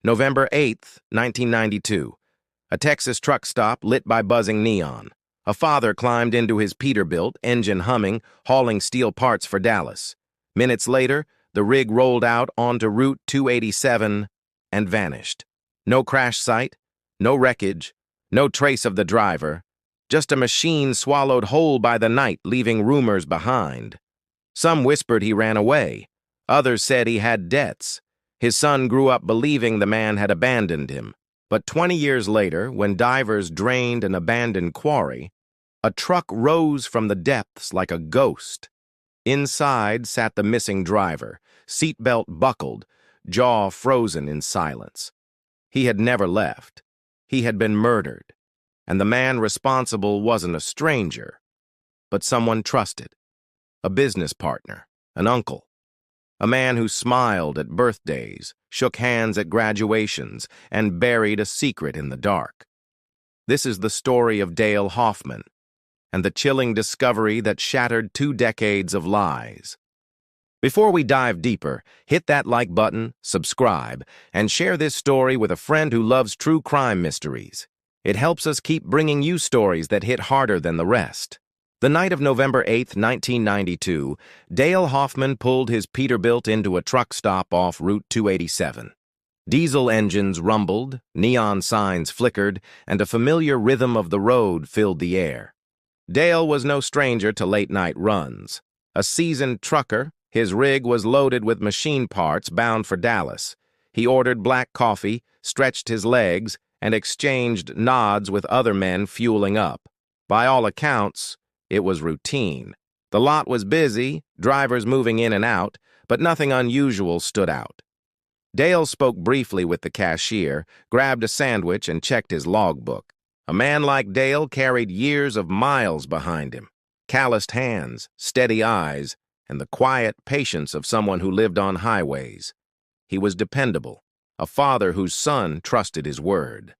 November 8th, 1992. A Texas truck stop lit by buzzing neon. A father climbed into his Peterbilt, engine humming, hauling steel parts for Dallas. Minutes later, the rig rolled out onto Route 287 and vanished. No crash site, no wreckage, no trace of the driver, just a machine swallowed whole by the night, leaving rumors behind. Some whispered he ran away. Others said he had debts. His son grew up believing the man had abandoned him. But 20 years later, when divers drained an abandoned quarry, a truck rose from the depths like a ghost. Inside sat the missing driver, seatbelt buckled, jaw frozen in silence. He had never left. He had been murdered. And the man responsible wasn't a stranger, but someone trusted. A business partner, an uncle. A man who smiled at birthdays, shook hands at graduations, and buried a secret in the dark. This is the story of Dale Hoffman, and the chilling discovery that shattered 2 decades of lies. Before we dive deeper, hit that like button, subscribe, and share this story with a friend who loves true crime mysteries. It helps us keep bringing you stories that hit harder than the rest. The night of November 8th, 1992, Dale Hoffman pulled his Peterbilt into a truck stop off Route 287. Diesel engines rumbled, neon signs flickered, and a familiar rhythm of the road filled the air. Dale was no stranger to late-night runs. A seasoned trucker, his rig was loaded with machine parts bound for Dallas. He ordered black coffee, stretched his legs, and exchanged nods with other men fueling up. By all accounts, it was routine. The lot was busy, drivers moving in and out, but nothing unusual stood out. Dale spoke briefly with the cashier, grabbed a sandwich, and checked his logbook. A man like Dale carried years of miles behind him, calloused hands, steady eyes, and the quiet patience of someone who lived on highways. He was dependable, a father whose son trusted his word.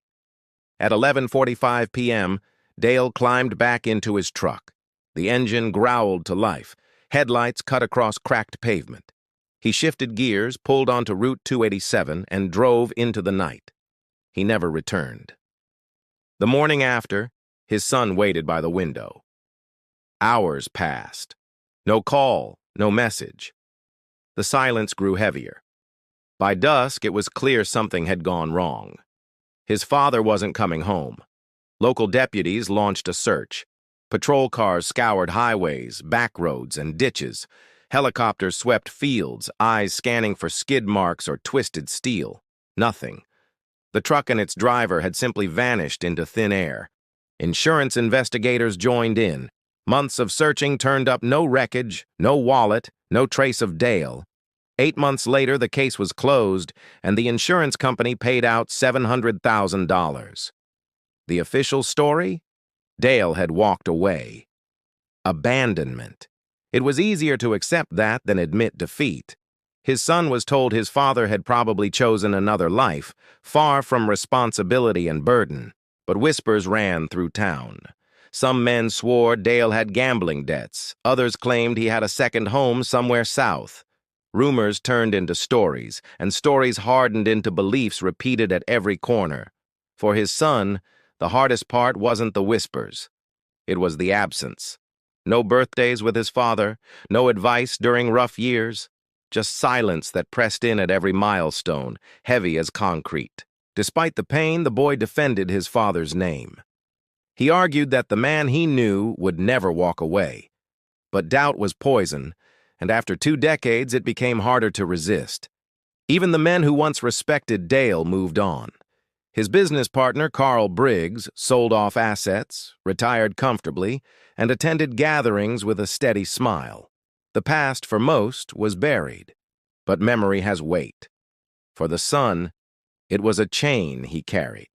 At 11:45 p.m., Dale climbed back into his truck. The engine growled to life. Headlights cut across cracked pavement. He shifted gears, pulled onto Route 287, and drove into the night. He never returned. The morning after, his son waited by the window. Hours passed. No call, no message. The silence grew heavier. By dusk, it was clear something had gone wrong. His father wasn't coming home. Local deputies launched a search. Patrol cars scoured highways, back roads, and ditches. Helicopters swept fields, eyes scanning for skid marks or twisted steel. Nothing. The truck and its driver had simply vanished into thin air. Insurance investigators joined in. Months of searching turned up no wreckage, no wallet, no trace of Dale. 8 months later, the case was closed, and the insurance company paid out $700,000. The official story? Dale had walked away. Abandonment. It was easier to accept that than admit defeat. His son was told his father had probably chosen another life, far from responsibility and burden, but whispers ran through town. Some men swore Dale had gambling debts. Others claimed he had a second home somewhere south. Rumors turned into stories, and stories hardened into beliefs repeated at every corner. For his son, the hardest part wasn't the whispers. It was the absence. No birthdays with his father, no advice during rough years, just silence that pressed in at every milestone, heavy as concrete. Despite the pain, the boy defended his father's name. He argued that the man he knew would never walk away. But doubt was poison, and after 2 decades, it became harder to resist. Even the men who once respected Dale moved on. His business partner, Carl Briggs, sold off assets, retired comfortably, and attended gatherings with a steady smile. The past, for most, was buried, but memory has weight. For the son, it was a chain he carried.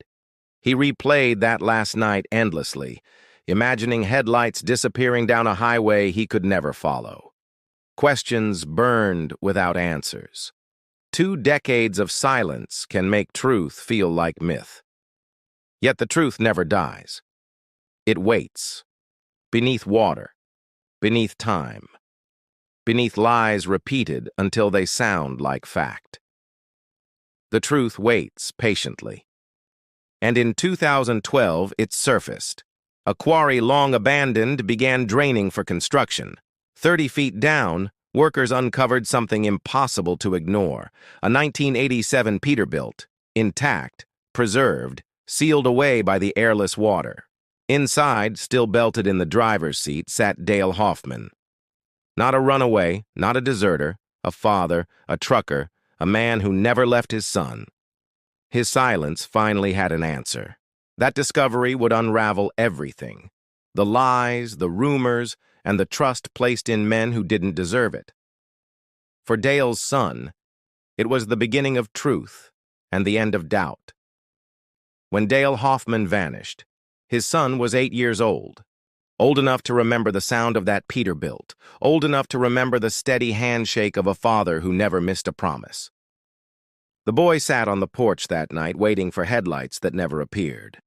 He replayed that last night endlessly, imagining headlights disappearing down a highway he could never follow. Questions burned without answers. 2 decades of silence can make truth feel like myth. Yet the truth never dies. It waits. Beneath water. Beneath time. Beneath lies repeated until they sound like fact. The truth waits patiently. And in 2012, it surfaced. A quarry long abandoned began draining for construction. 30 feet down, workers uncovered something impossible to ignore. A 1987 Peterbilt, intact, preserved, sealed away by the airless water. Inside, still belted in the driver's seat, sat Dale Hoffman. Not a runaway, not a deserter, a father, a trucker, a man who never left his son. His silence finally had an answer. That discovery would unravel everything. The lies, the rumors, and the trust placed in men who didn't deserve it. For Dale's son, it was the beginning of truth and the end of doubt. When Dale Hoffman vanished, his son was 8 years old enough to remember the sound of that Peterbilt, old enough to remember the steady handshake of a father who never missed a promise. The boy sat on the porch that night waiting for headlights that never appeared.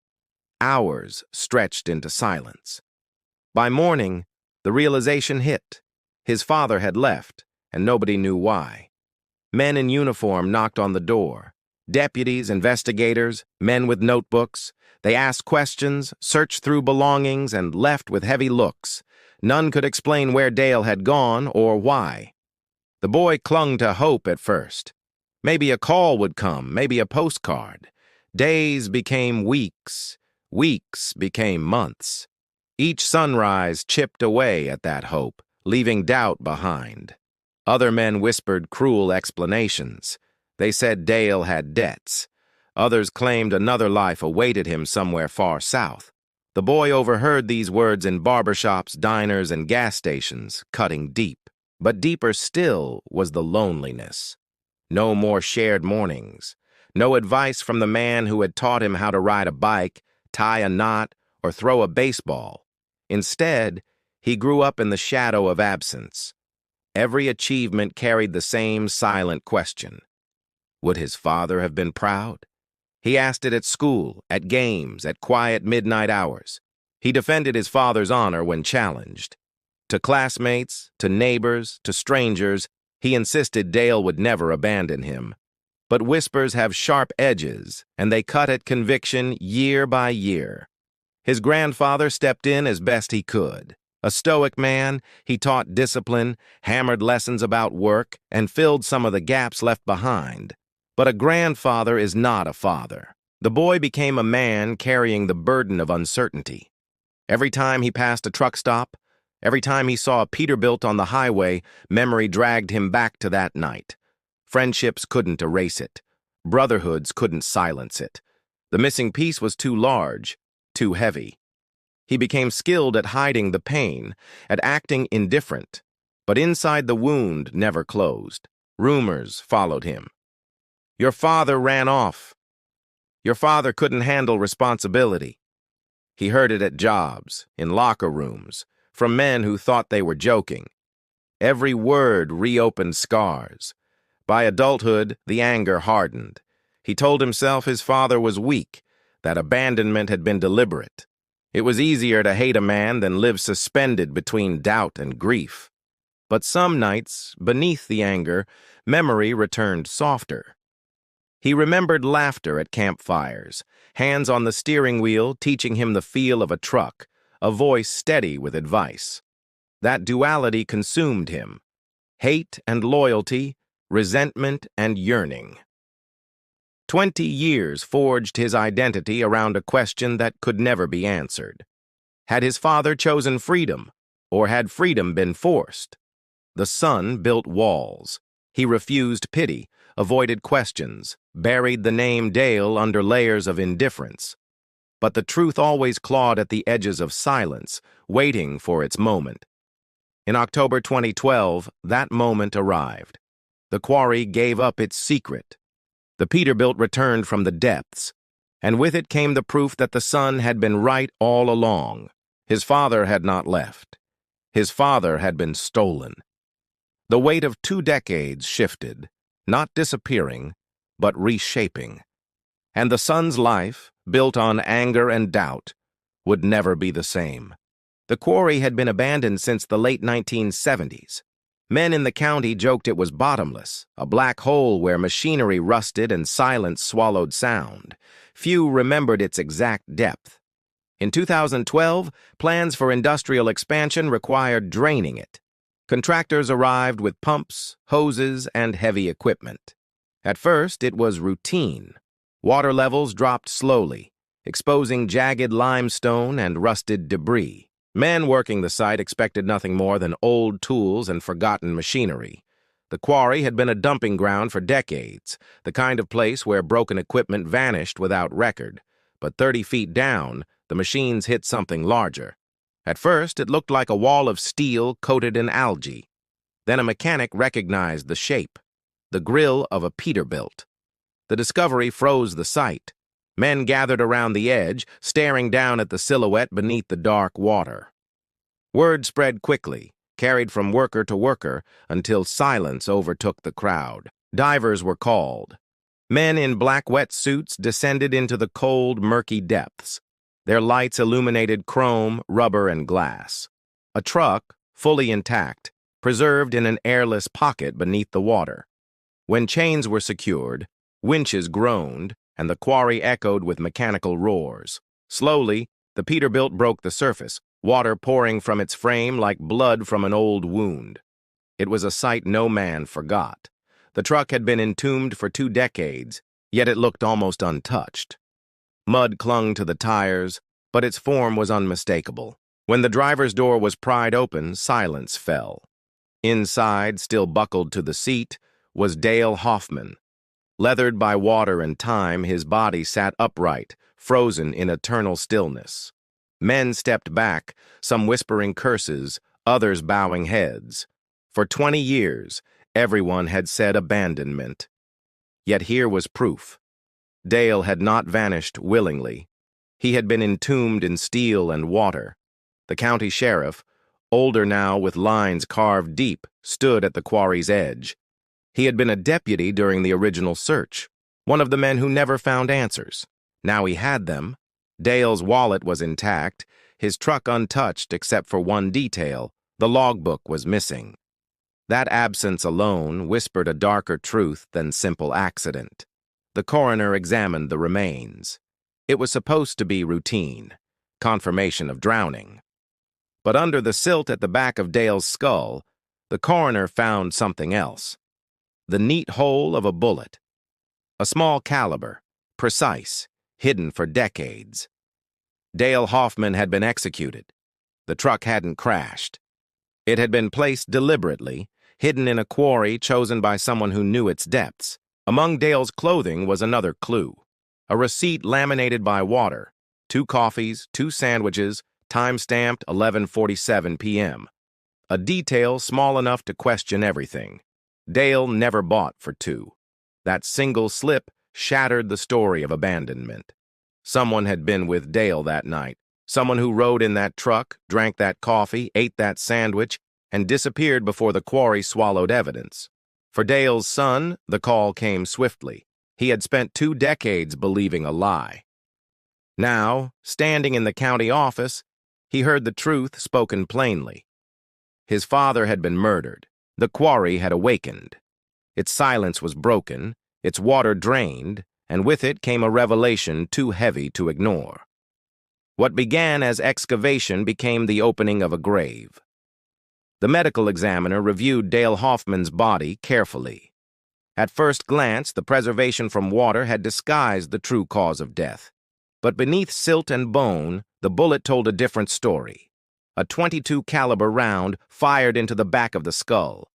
Hours stretched into silence. By morning, the realization hit. His father had left, and nobody knew why. Men in uniform knocked on the door. Deputies, investigators, men with notebooks. They asked questions, searched through belongings, and left with heavy looks. None could explain where Dale had gone or why. The boy clung to hope at first. Maybe a call would come, maybe a postcard. Days became weeks, weeks became months. Each sunrise chipped away at that hope, leaving doubt behind. Other men whispered cruel explanations. They said Dale had debts. Others claimed another life awaited him somewhere far south. The boy overheard these words in barbershops, diners, and gas stations, cutting deep. But deeper still was the loneliness. No more shared mornings. No advice from the man who had taught him how to ride a bike, tie a knot, or throw a baseball. Instead, he grew up in the shadow of absence. Every achievement carried the same silent question. Would his father have been proud? He asked it at school, at games, at quiet midnight hours. He defended his father's honor when challenged. To classmates, to neighbors, to strangers, he insisted Dale would never abandon him. But whispers have sharp edges, and they cut at conviction year by year. His grandfather stepped in as best he could. A stoic man, he taught discipline, hammered lessons about work, and filled some of the gaps left behind. But a grandfather is not a father. The boy became a man carrying the burden of uncertainty. Every time he passed a truck stop, every time he saw a Peterbilt on the highway, memory dragged him back to that night. Friendships couldn't erase it. Brotherhoods couldn't silence it. The missing piece was too large, too heavy. He became skilled at hiding the pain, at acting indifferent. But inside the wound never closed. Rumors followed him. Your father ran off. Your father couldn't handle responsibility. He heard it at jobs, in locker rooms, from men who thought they were joking. Every word reopened scars. By adulthood, the anger hardened. He told himself his father was weak, that abandonment had been deliberate. It was easier to hate a man than live suspended between doubt and grief. But some nights, beneath the anger, memory returned softer. He remembered laughter at campfires, hands on the steering wheel teaching him the feel of a truck, a voice steady with advice. That duality consumed him. Hate and loyalty, resentment and yearning. 20 years forged his identity around a question that could never be answered. Had his father chosen freedom, or had freedom been forced? The son built walls. He refused pity, avoided questions, buried the name Dale under layers of indifference. But the truth always clawed at the edges of silence, waiting for its moment. In October 2012, that moment arrived. The quarry gave up its secret. The Peterbilt returned from the depths, and with it came the proof that the son had been right all along. His father had not left. His father had been stolen. The weight of 2 decades shifted, not disappearing, but reshaping. And the son's life, built on anger and doubt, would never be the same. The quarry had been abandoned since the late 1970s. Men in the county joked it was bottomless, a black hole where machinery rusted and silence swallowed sound. Few remembered its exact depth. In 2012, plans for industrial expansion required draining it. Contractors arrived with pumps, hoses, and heavy equipment. At first, it was routine. Water levels dropped slowly, exposing jagged limestone and rusted debris. Men working the site expected nothing more than old tools and forgotten machinery. The quarry had been a dumping ground for decades, the kind of place where broken equipment vanished without record. But 30 feet down, the machines hit something larger. At first, it looked like a wall of steel coated in algae. Then a mechanic recognized the shape, the grill of a Peterbilt. The discovery froze the sight. Men gathered around the edge, staring down at the silhouette beneath the dark water. Word spread quickly, carried from worker to worker, until silence overtook the crowd. Divers were called. Men in black wetsuits descended into the cold, murky depths. Their lights illuminated chrome, rubber, and glass. A truck, fully intact, preserved in an airless pocket beneath the water. When chains were secured, winches groaned, and the quarry echoed with mechanical roars. Slowly, the Peterbilt broke the surface, water pouring from its frame like blood from an old wound. It was a sight no man forgot. The truck had been entombed for 2 decades, yet it looked almost untouched. Mud clung to the tires, but its form was unmistakable. When the driver's door was pried open, silence fell. Inside, still buckled to the seat, was Dale Hoffman. Leathered by water and time, his body sat upright, frozen in eternal stillness. Men stepped back, some whispering curses, others bowing heads. For 20 years, everyone had said abandonment. Yet here was proof. Dale had not vanished willingly. He had been entombed in steel and water. The county sheriff, older now with lines carved deep, stood at the quarry's edge. He had been a deputy during the original search, one of the men who never found answers. Now he had them. Dale's wallet was intact, his truck untouched except for one detail: the logbook was missing. That absence alone whispered a darker truth than simple accident. The coroner examined the remains. It was supposed to be routine, confirmation of drowning. But under the silt at the back of Dale's skull, the coroner found something else. The neat hole of a bullet. A small caliber, precise, hidden for decades. Dale Hoffman had been executed. The truck hadn't crashed. It had been placed deliberately, hidden in a quarry chosen by someone who knew its depths. Among Dale's clothing was another clue. A receipt laminated by water. 2 coffees, 2 sandwiches, time-stamped 11:47 p.m. A detail small enough to question everything. Dale never bought for 2. That single slip shattered the story of abandonment. Someone had been with Dale that night. Someone who rode in that truck, drank that coffee, ate that sandwich, and disappeared before the quarry swallowed evidence. For Dale's son, the call came swiftly. He had spent 2 decades believing a lie. Now, standing in the county office, he heard the truth spoken plainly. His father had been murdered. The quarry had awakened. Its silence was broken, its water drained, and with it came a revelation too heavy to ignore. What began as excavation became the opening of a grave. The medical examiner reviewed Dale Hoffman's body carefully. At first glance, the preservation from water had disguised the true cause of death. But beneath silt and bone, the bullet told a different story. A .22 caliber round fired into the back of the skull.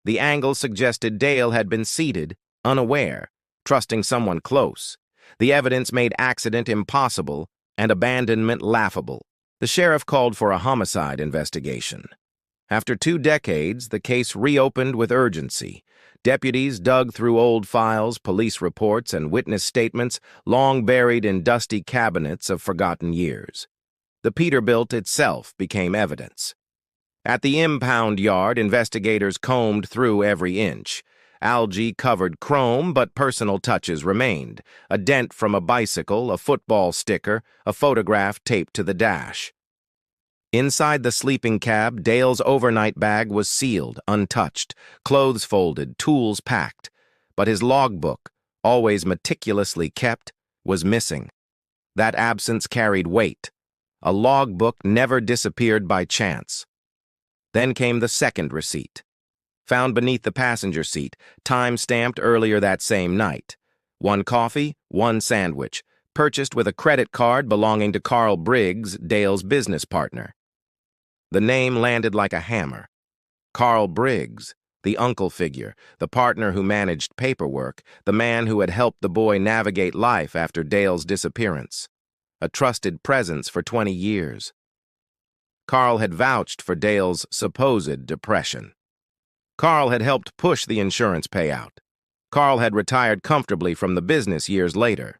The angle suggested Dale had been seated, unaware, trusting someone close. The evidence made accident impossible and abandonment laughable. The sheriff called for a homicide investigation. After 2 decades, the case reopened with urgency. Deputies dug through old files, police reports, and witness statements long buried in dusty cabinets of forgotten years. The Peterbilt itself became evidence. At the impound yard, investigators combed through every inch. Algae covered chrome, but personal touches remained. A dent from a bicycle, a football sticker, a photograph taped to the dash. Inside the sleeping cab, Dale's overnight bag was sealed, untouched, clothes folded, tools packed. But his logbook, always meticulously kept, was missing. That absence carried weight. A logbook never disappeared by chance. Then came the second receipt. Found beneath the passenger seat, time-stamped earlier that same night. 1 coffee, 1 sandwich, purchased with a credit card belonging to Carl Briggs, Dale's business partner. The name landed like a hammer. Carl Briggs, the uncle figure, the partner who managed paperwork, the man who had helped the boy navigate life after Dale's disappearance. A trusted presence for 20 years. Carl had vouched for Dale's supposed depression. Carl had helped push the insurance payout. Carl had retired comfortably from the business years later.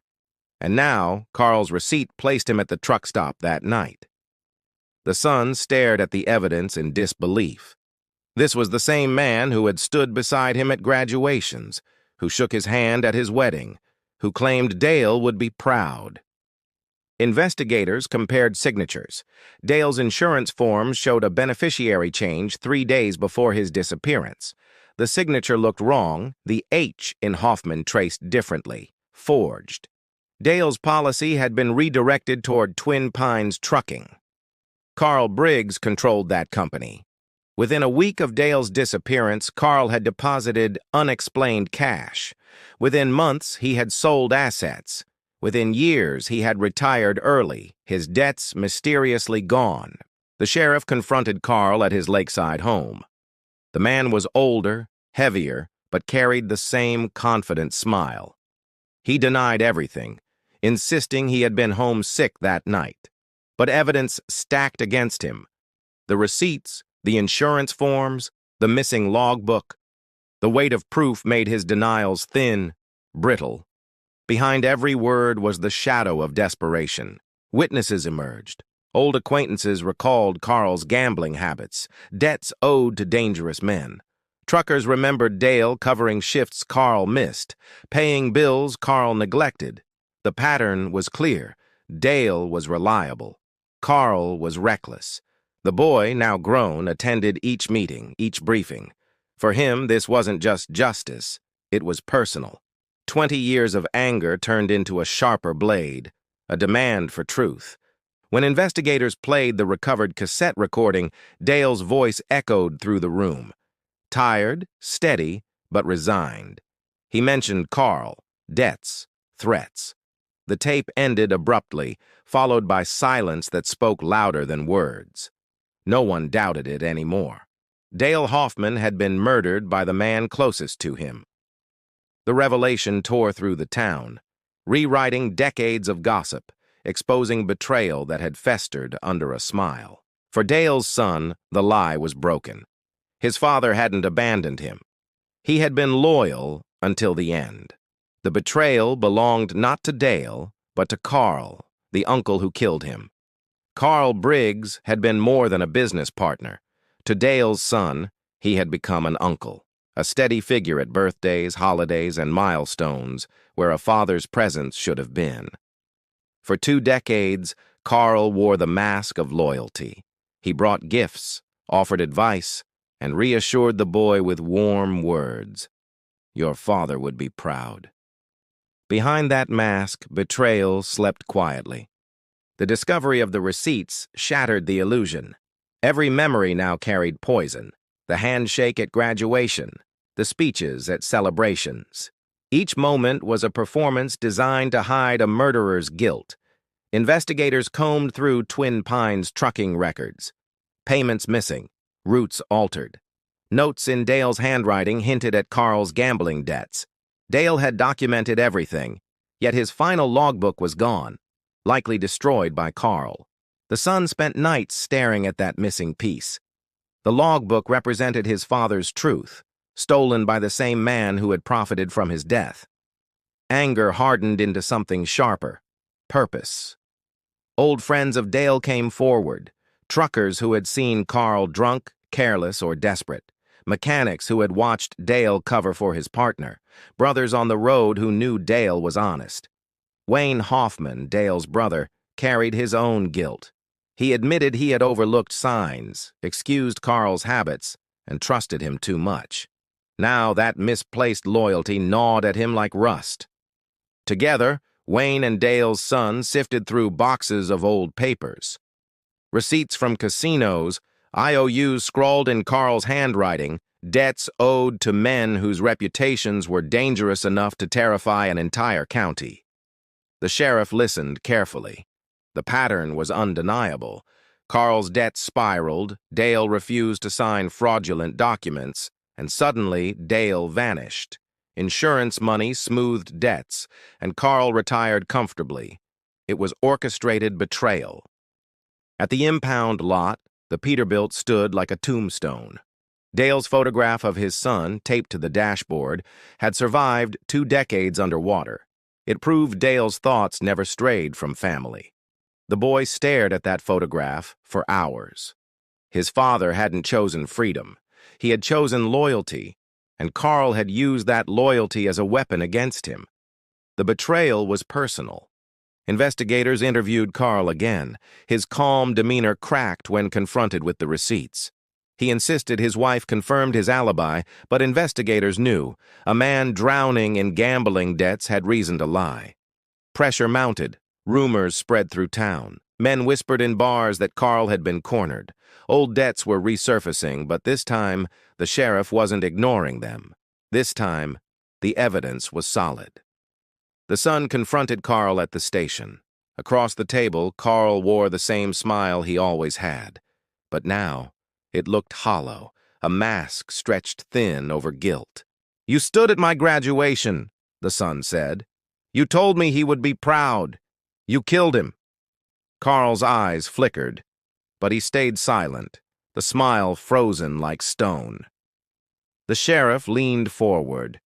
And now, Carl's receipt placed him at the truck stop that night. The son stared at the evidence in disbelief. This was the same man who had stood beside him at graduations, who shook his hand at his wedding, who claimed Dale would be proud. Investigators compared signatures. Dale's insurance forms showed a beneficiary change 3 days before his disappearance. The signature looked wrong, the H in Hoffman traced differently, forged. Dale's policy had been redirected toward Twin Pines Trucking. Carl Briggs controlled that company. Within a week of Dale's disappearance, Carl had deposited unexplained cash. Within months, he had sold assets. Within years, he had retired early, his debts mysteriously gone. The sheriff confronted Carl at his lakeside home. The man was older, heavier, but carried the same confident smile. He denied everything, insisting he had been home sick that night. But evidence stacked against him. The receipts, the insurance forms, the missing logbook. The weight of proof made his denials thin, brittle. Behind every word was the shadow of desperation. Witnesses emerged. Old acquaintances recalled Carl's gambling habits, debts owed to dangerous men. Truckers remembered Dale covering shifts Carl missed, paying bills Carl neglected. The pattern was clear. Dale was reliable. Carl was reckless. The boy, now grown, attended each meeting, each briefing. For him, this wasn't just justice. It was personal. 20 years of anger turned into a sharper blade, a demand for truth. When investigators played the recovered cassette recording, Dale's voice echoed through the room. Tired, steady, but resigned. He mentioned Carl, debts, threats. The tape ended abruptly, followed by silence that spoke louder than words. No one doubted it anymore. Dale Hoffman had been murdered by the man closest to him. The revelation tore through the town, rewriting decades of gossip, exposing betrayal that had festered under a smile. For Dale's son, the lie was broken. His father hadn't abandoned him. He had been loyal until the end. The betrayal belonged not to Dale, but to Carl, the uncle who killed him. Carl Briggs had been more than a business partner. To Dale's son, he had become an uncle, a steady figure at birthdays, holidays, and milestones where a father's presence should have been. For 2 decades, Carl wore the mask of loyalty. He brought gifts, offered advice, and reassured the boy with warm words. Your father would be proud. Behind that mask, betrayal slept quietly. The discovery of the receipts shattered the illusion. Every memory now carried poison. The handshake at graduation, the speeches at celebrations. Each moment was a performance designed to hide a murderer's guilt. Investigators combed through Twin Pines trucking records. Payments missing, routes altered. Notes in Dale's handwriting hinted at Carl's gambling debts. Dale had documented everything, yet his final logbook was gone, likely destroyed by Carl. The son spent nights staring at that missing piece. The logbook represented his father's truth, stolen by the same man who had profited from his death. Anger hardened into something sharper, purpose. Old friends of Dale came forward, truckers who had seen Carl drunk, careless, or desperate, mechanics who had watched Dale cover for his partner, brothers on the road who knew Dale was honest. Wayne Hoffman, Dale's brother, carried his own guilt. He admitted he had overlooked signs, excused Carl's habits, and trusted him too much. Now that misplaced loyalty gnawed at him like rust. Together, Wayne and Dale's son sifted through boxes of old papers. Receipts from casinos, IOUs scrawled in Carl's handwriting, debts owed to men whose reputations were dangerous enough to terrify an entire county. The sheriff listened carefully. The pattern was undeniable. Carl's debts spiraled, Dale refused to sign fraudulent documents, and suddenly Dale vanished. Insurance money smoothed debts, and Carl retired comfortably. It was orchestrated betrayal. At the impound lot, the Peterbilt stood like a tombstone. Dale's photograph of his son, taped to the dashboard, had survived 2 decades underwater. It proved Dale's thoughts never strayed from family. The boy stared at that photograph for hours. His father hadn't chosen freedom. He had chosen loyalty, and Carl had used that loyalty as a weapon against him. The betrayal was personal. Investigators interviewed Carl again. His calm demeanor cracked when confronted with the receipts. He insisted his wife confirmed his alibi, but investigators knew a man drowning in gambling debts had reason to lie. Pressure mounted. Rumors spread through town. Men whispered in bars that Carl had been cornered. Old debts were resurfacing, but this time, the sheriff wasn't ignoring them. This time, the evidence was solid. The son confronted Carl at the station. Across the table, Carl wore the same smile he always had. But now, it looked hollow, a mask stretched thin over guilt. "You stood at my graduation," the son said. "You told me he would be proud. You killed him." Carl's eyes flickered, but he stayed silent, the smile frozen like stone. The sheriff leaned forward.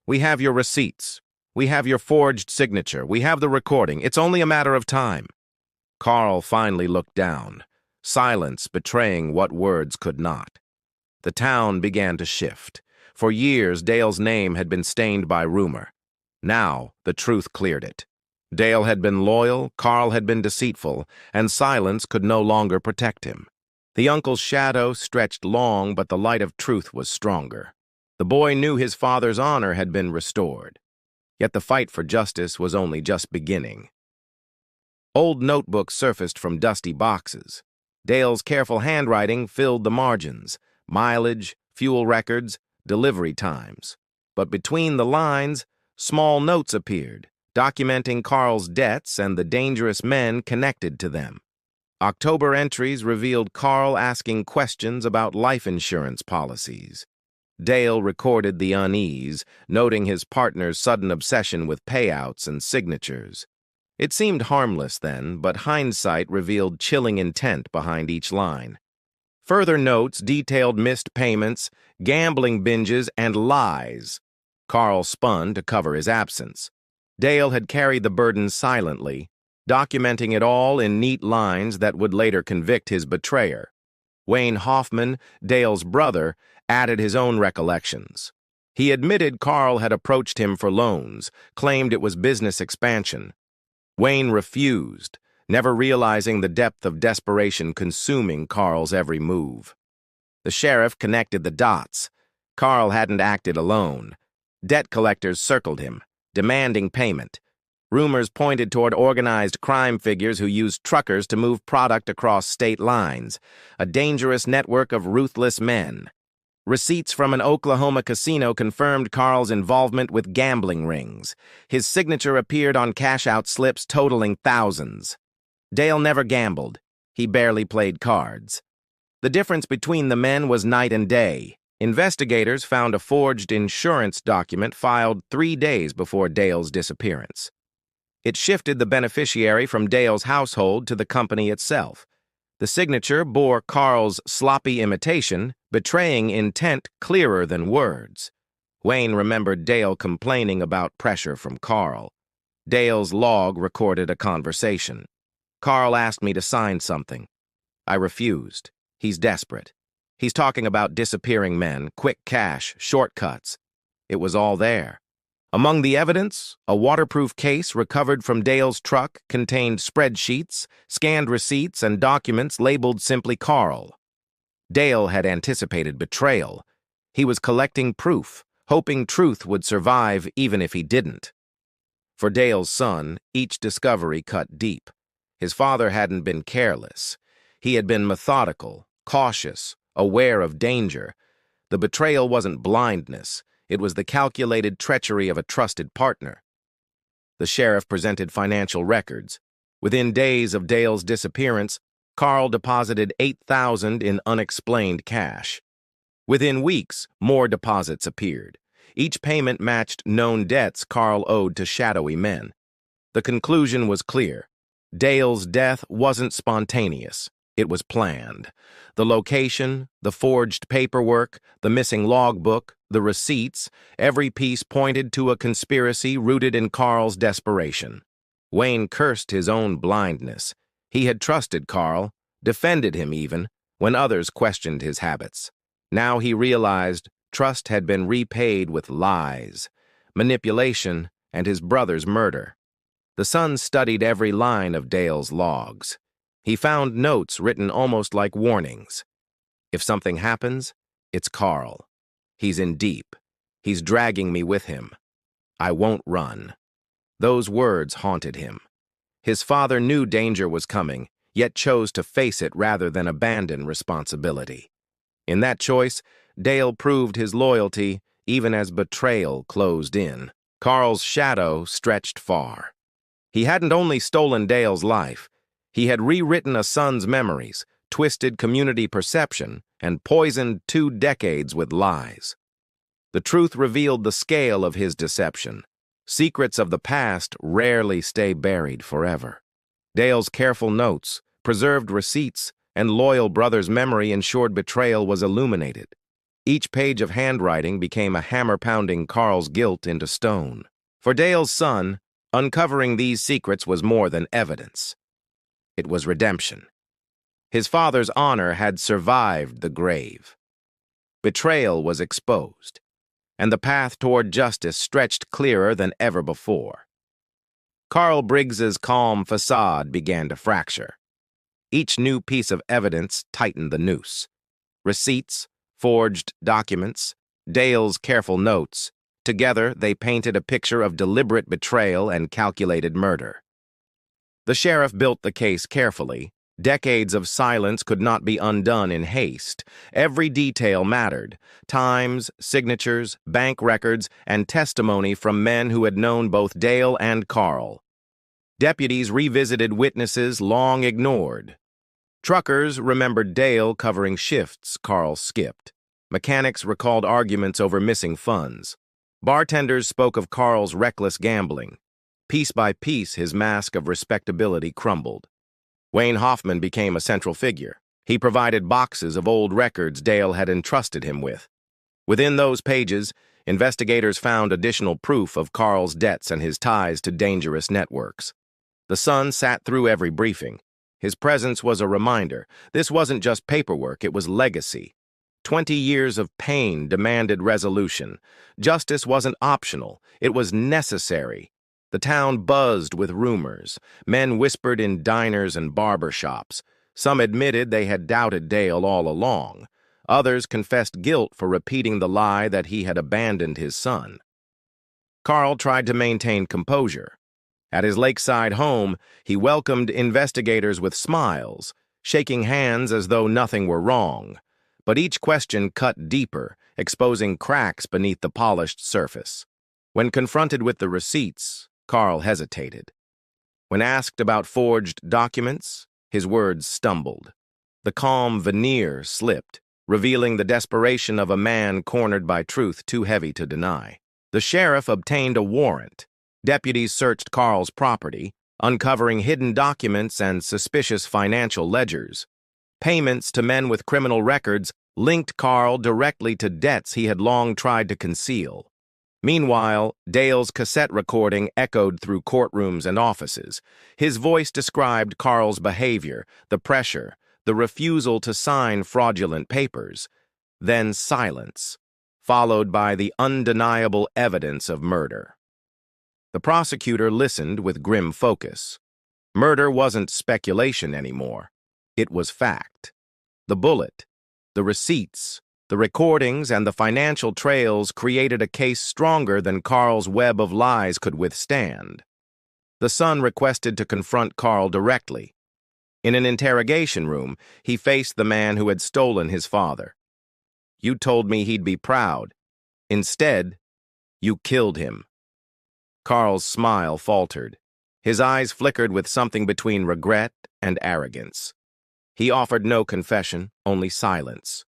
"We have your receipts. We have your forged signature. We have the recording. It's only a matter of time." Carl finally looked down, silence betraying what words could not. The town began to shift. For years, Dale's name had been stained by rumor. Now, the truth cleared it. Dale had been loyal, Carl had been deceitful, and silence could no longer protect him. The uncle's shadow stretched long, but the light of truth was stronger. The boy knew his father's honor had been restored. Yet the fight for justice was only just beginning. Old notebooks surfaced from dusty boxes. Dale's careful handwriting filled the margins: mileage, fuel records, delivery times. But between the lines, small notes appeared, documenting Carl's debts and the dangerous men connected to them. October entries revealed Carl asking questions about life insurance policies. Dale recorded the unease, noting his partner's sudden obsession with payouts and signatures. It seemed harmless then, but hindsight revealed chilling intent behind each line. Further notes detailed missed payments, gambling binges, and lies. Carl spun to cover his absence. Dale had carried the burden silently, documenting it all in neat lines that would later convict his betrayer. Wayne Hoffman, Dale's brother, added his own recollections. He admitted Carl had approached him for loans, claimed it was business expansion. Wayne refused, never realizing the depth of desperation consuming Carl's every move. The sheriff connected the dots. Carl hadn't acted alone. Debt collectors circled him, demanding payment. Rumors pointed toward organized crime figures who used truckers to move product across state lines, a dangerous network of ruthless men. Receipts from an Oklahoma casino confirmed Carl's involvement with gambling rings. His signature appeared on cash-out slips totaling thousands. Dale never gambled. He barely played cards. The difference between the men was night and day. Investigators found a forged insurance document filed 3 days before Dale's disappearance. It shifted the beneficiary from Dale's household to the company itself. The signature bore Carl's sloppy imitation, betraying intent clearer than words. Wayne remembered Dale complaining about pressure from Carl. Dale's log recorded a conversation. "Carl asked me to sign something. I refused. He's desperate. He's talking about disappearing men, quick cash, shortcuts." It was all there. Among the evidence, a waterproof case recovered from Dale's truck contained spreadsheets, scanned receipts, and documents labeled simply Carl. Dale had anticipated betrayal. He was collecting proof, hoping truth would survive even if he didn't. For Dale's son, each discovery cut deep. His father hadn't been careless. He had been methodical, cautious, aware of danger. The betrayal wasn't blindness. It was the calculated treachery of a trusted partner. The sheriff presented financial records. Within days of Dale's disappearance, Carl deposited $8,000 in unexplained cash. Within weeks, more deposits appeared. Each payment matched known debts Carl owed to shadowy men. The conclusion was clear. Dale's death wasn't spontaneous. It was planned. The location, the forged paperwork, the missing logbook, the receipts, every piece pointed to a conspiracy rooted in Carl's desperation. Wayne cursed his own blindness. He had trusted Carl, defended him even, when others questioned his habits. Now he realized trust had been repaid with lies, manipulation, and his brother's murder. The son studied every line of Dale's logs. He found notes written almost like warnings. If something happens, it's Carl. He's in deep. He's dragging me with him. I won't run. Those words haunted him. His father knew danger was coming, yet chose to face it rather than abandon responsibility. In that choice, Dale proved his loyalty even as betrayal closed in. Carl's shadow stretched far. He hadn't only stolen Dale's life, he had rewritten a son's memories, twisted community perception, and poisoned 2 decades with lies. The truth revealed the scale of his deception. Secrets of the past rarely stay buried forever. Dale's careful notes, preserved receipts, and loyal brother's memory ensured betrayal was illuminated. Each page of handwriting became a hammer pounding Carl's guilt into stone. For Dale's son, uncovering these secrets was more than evidence. It was redemption. His father's honor had survived the grave. Betrayal was exposed, and the path toward justice stretched clearer than ever before. Carl Briggs's calm facade began to fracture. Each new piece of evidence tightened the noose. Receipts, forged documents, Dale's careful notes. Together, they painted a picture of deliberate betrayal and calculated murder. The sheriff built the case carefully. Decades of silence could not be undone in haste. Every detail mattered. Times, signatures, bank records, and testimony from men who had known both Dale and Carl. Deputies revisited witnesses long ignored. Truckers remembered Dale covering shifts Carl skipped. Mechanics recalled arguments over missing funds. Bartenders spoke of Carl's reckless gambling. Piece by piece, his mask of respectability crumbled. Wayne Hoffman became a central figure. He provided boxes of old records Dale had entrusted him with. Within those pages, investigators found additional proof of Carl's debts and his ties to dangerous networks. The son sat through every briefing. His presence was a reminder. This wasn't just paperwork, it was legacy. 20 years of pain demanded resolution. Justice wasn't optional, it was necessary. The town buzzed with rumors. Men whispered in diners and barber shops. Some admitted they had doubted Dale all along. Others confessed guilt for repeating the lie that he had abandoned his son. Carl tried to maintain composure. At his lakeside home, he welcomed investigators with smiles, shaking hands as though nothing were wrong. But each question cut deeper, exposing cracks beneath the polished surface. When confronted with the receipts, Carl hesitated. When asked about forged documents, his words stumbled. The calm veneer slipped, revealing the desperation of a man cornered by truth too heavy to deny. The sheriff obtained a warrant. Deputies searched Carl's property, uncovering hidden documents and suspicious financial ledgers. Payments to men with criminal records linked Carl directly to debts he had long tried to conceal. Meanwhile, Dale's cassette recording echoed through courtrooms and offices. His voice described Carl's behavior, the pressure, the refusal to sign fraudulent papers. Then silence, followed by the undeniable evidence of murder. The prosecutor listened with grim focus. Murder wasn't speculation anymore. It was fact. The bullet, the receipts, the recordings, and the financial trails created a case stronger than Carl's web of lies could withstand. The son requested to confront Carl directly. In an interrogation room, he faced the man who had stolen his father. "You told me he'd be proud. Instead, you killed him." Carl's smile faltered. His eyes flickered with something between regret and arrogance. He offered no confession, only silence.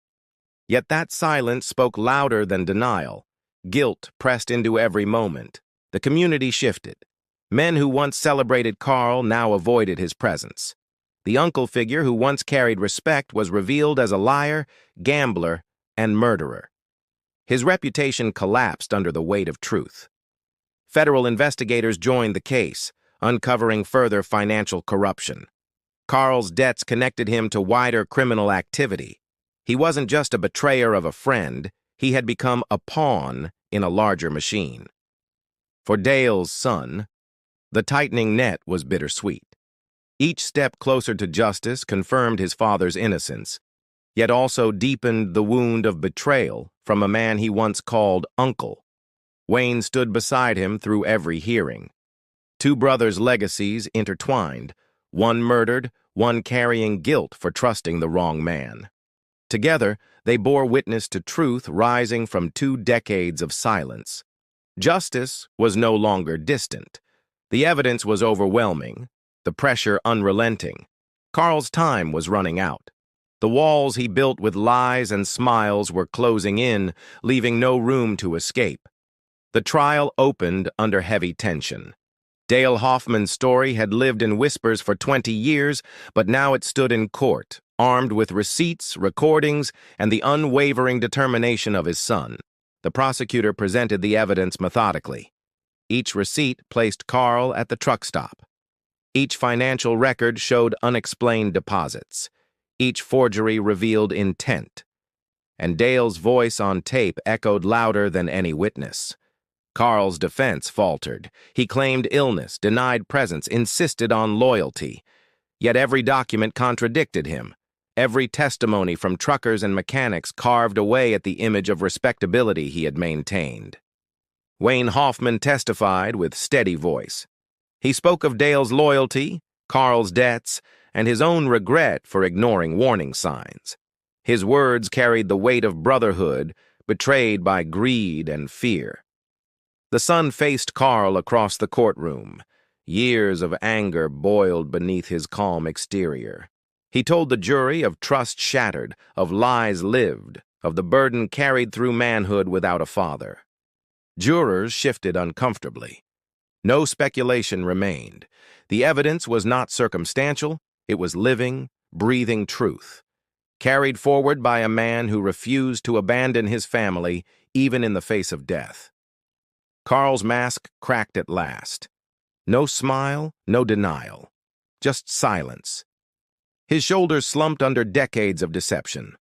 Yet that silence spoke louder than denial. Guilt pressed into every moment. The community shifted. Men who once celebrated Carl now avoided his presence. The uncle figure who once carried respect was revealed as a liar, gambler, and murderer. His reputation collapsed under the weight of truth. Federal investigators joined the case, uncovering further financial corruption. Carl's debts connected him to wider criminal activity. He wasn't just a betrayer of a friend, he had become a pawn in a larger machine. For Dale's son, the tightening net was bittersweet. Each step closer to justice confirmed his father's innocence, yet also deepened the wound of betrayal from a man he once called uncle. Wayne stood beside him through every hearing. Two brothers' legacies intertwined, one murdered, one carrying guilt for trusting the wrong man. Together, they bore witness to truth rising from 2 decades of silence. Justice was no longer distant. The evidence was overwhelming, the pressure unrelenting. Carl's time was running out. The walls he built with lies and smiles were closing in, leaving no room to escape. The trial opened under heavy tension. Dale Hoffman's story had lived in whispers for 20 years, but now it stood in court, armed with receipts, recordings, and the unwavering determination of his son. The prosecutor presented the evidence methodically. Each receipt placed Carl at the truck stop. Each financial record showed unexplained deposits. Each forgery revealed intent. And Dale's voice on tape echoed louder than any witness. Carl's defense faltered. He claimed illness, denied presence, insisted on loyalty. Yet every document contradicted him. Every testimony from truckers and mechanics carved away at the image of respectability he had maintained. Wayne Hoffman testified with steady voice. He spoke of Dale's loyalty, Carl's debts, and his own regret for ignoring warning signs. His words carried the weight of brotherhood, betrayed by greed and fear. The son faced Carl across the courtroom. Years of anger boiled beneath his calm exterior. He told the jury of trust shattered, of lies lived, of the burden carried through manhood without a father. Jurors shifted uncomfortably. No speculation remained. The evidence was not circumstantial, it was living, breathing truth, carried forward by a man who refused to abandon his family even in the face of death. Carl's mask cracked at last. No smile, no denial, just silence. His shoulders slumped under decades of deception.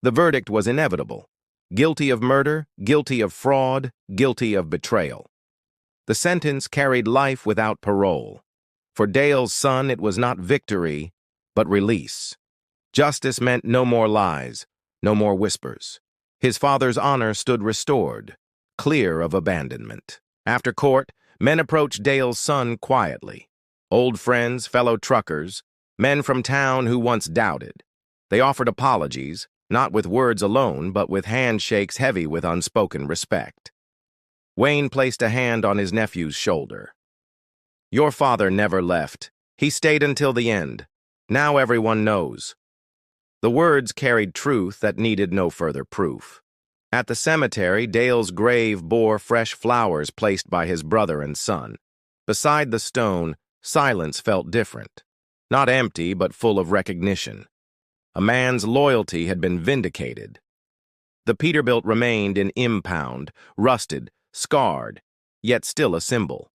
The verdict was inevitable. Guilty of murder, guilty of fraud, guilty of betrayal. The sentence carried life without parole. For Dale's son, it was not victory, but release. Justice meant no more lies, no more whispers. His father's honor stood restored, clear of abandonment. After court, men approached Dale's son quietly. Old friends, fellow truckers, men from town who once doubted. They offered apologies, not with words alone, but with handshakes heavy with unspoken respect. Wayne placed a hand on his nephew's shoulder. "Your father never left. He stayed until the end. Now everyone knows." The words carried truth that needed no further proof. At the cemetery, Dale's grave bore fresh flowers placed by his brother and son. Beside the stone, silence felt different. Not empty, but full of recognition. A man's loyalty had been vindicated. The Peterbilt remained in impound, rusted, scarred, yet still a symbol.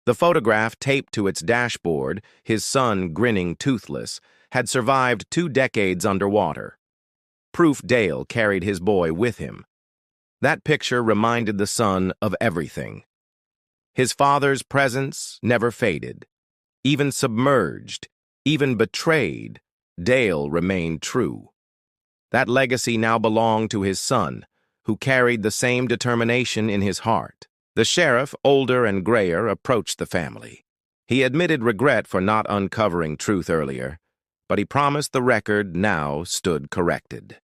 The photograph taped to its dashboard, his son grinning toothless, had survived 2 decades underwater. Proof Dale carried his boy with him. That picture reminded the son of everything. His father's presence never faded. Even submerged, even betrayed, Dale remained true. That legacy now belonged to his son, who carried the same determination in his heart. The sheriff, older and grayer, approached the family. He admitted regret for not uncovering truth earlier, but he promised the record now stood corrected.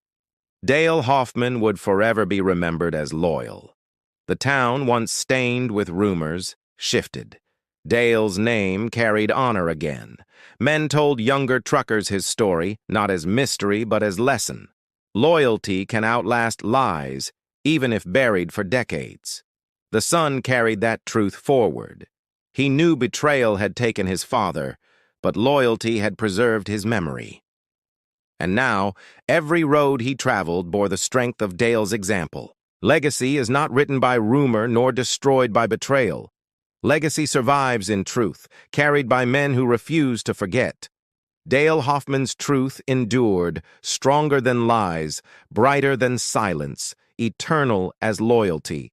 Dale Hoffman would forever be remembered as loyal. The town, once stained with rumors, shifted. Dale's name carried honor again. Men told younger truckers his story, not as mystery but as lesson. Loyalty can outlast lies, even if buried for decades. The son carried that truth forward. He knew betrayal had taken his father, but loyalty had preserved his memory. And now, every road he traveled bore the strength of Dale's example. Legacy is not written by rumor nor destroyed by betrayal. Legacy survives in truth, carried by men who refuse to forget. Dale Hoffman's truth endured, stronger than lies, brighter than silence, eternal as loyalty.